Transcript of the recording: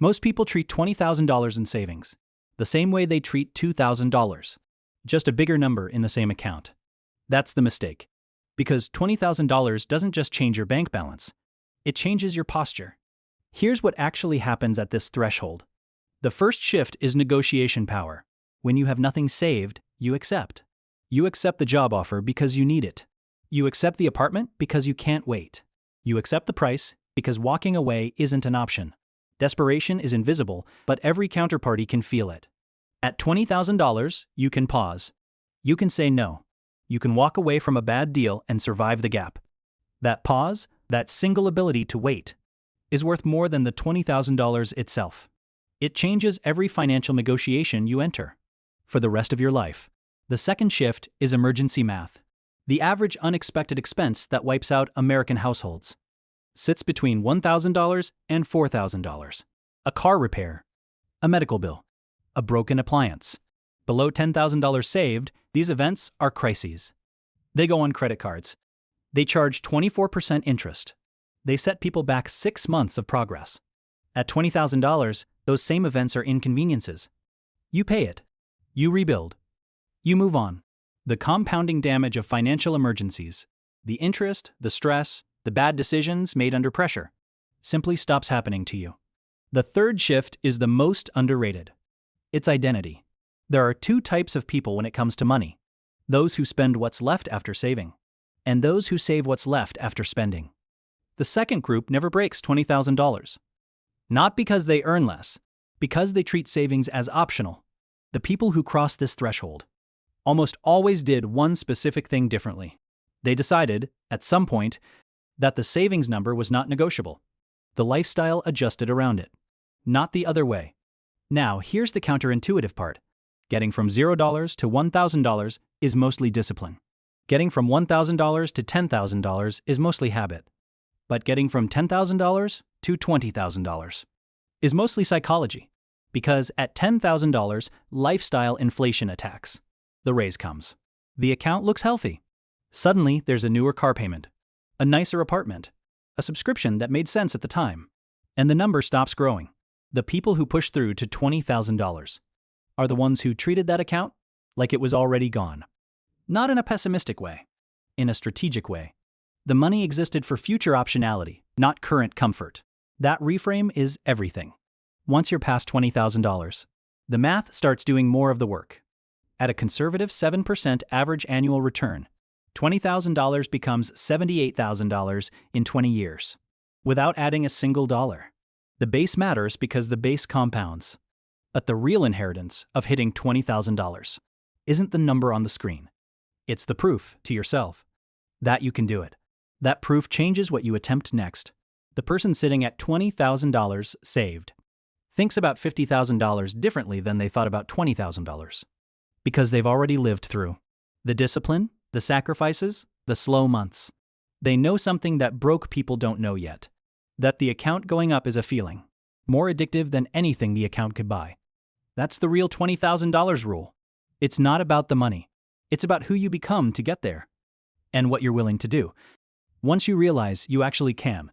Most people treat $20,000 in savings the same way they treat $2,000, just a bigger number in the same account. That's the mistake. Because $20,000 doesn't just change your bank balance, it changes your posture. Here's what actually happens at this threshold. The first shift is negotiation power. When you have nothing saved, you accept. You accept the job offer because you need it. You accept the apartment because you can't wait. You accept the price because walking away isn't an option. Desperation is invisible, but every counterparty can feel it. At $20,000, you can pause. You can say no. You can walk away from a bad deal and survive the gap. That pause, that single ability to wait, is worth more than the $20,000 itself. It changes every financial negotiation you enter for the rest of your life. The second shift is emergency math. The average unexpected expense that wipes out American households sits between $1,000 and $4,000. A car repair, a medical bill, a broken appliance. Below $10,000 saved, these events are crises. They go on credit cards. They charge 24% interest. They set people back 6 months of progress. At $20,000, those same events are inconveniences. You pay it. You rebuild. You move on. The compounding damage of financial emergencies, the interest, the stress, the bad decisions made under pressure, simply stops happening to you. The third shift is the most underrated. It's identity. There are 2 types of people when it comes to money: those who spend what's left after saving, and those who save what's left after spending. The second group never breaks $20,000. Not because they earn less, because they treat savings as optional. The people who cross this threshold almost always did one specific thing differently. They decided, at some point, that the savings number was not negotiable. The lifestyle adjusted around it, not the other way. Now, here's the counterintuitive part. Getting from $0 to $1,000 is mostly discipline. Getting from $1,000 to $10,000 is mostly habit. But getting from $10,000 to $20,000 is mostly psychology. Because at $10,000, lifestyle inflation attacks. The raise comes. The account looks healthy. Suddenly, there's a newer car payment, a nicer apartment, a subscription that made sense at the time, and the number stops growing. The people who push through to $20,000 are the ones who treated that account like it was already gone. Not in a pessimistic way, in a strategic way. The money existed for future optionality, not current comfort. That reframe is everything. Once you're past $20,000, the math starts doing more of the work. At a conservative 7% average annual return, $20,000 becomes $78,000 in 20 years, without adding a single dollar. The base matters because the base compounds. But the real inheritance of hitting $20,000 isn't the number on the screen. It's the proof to yourself that you can do it. That proof changes what you attempt next. The person sitting at $20,000 saved thinks about $50,000 differently than they thought about $20,000. Because they've already lived through the discipline, the sacrifices, the slow months. They know something that broke people don't know yet. That the account going up is a feeling, more addictive than anything the account could buy. That's the real $20,000 rule. It's not about the money. It's about who you become to get there. And what you're willing to do. Once you realize you actually can,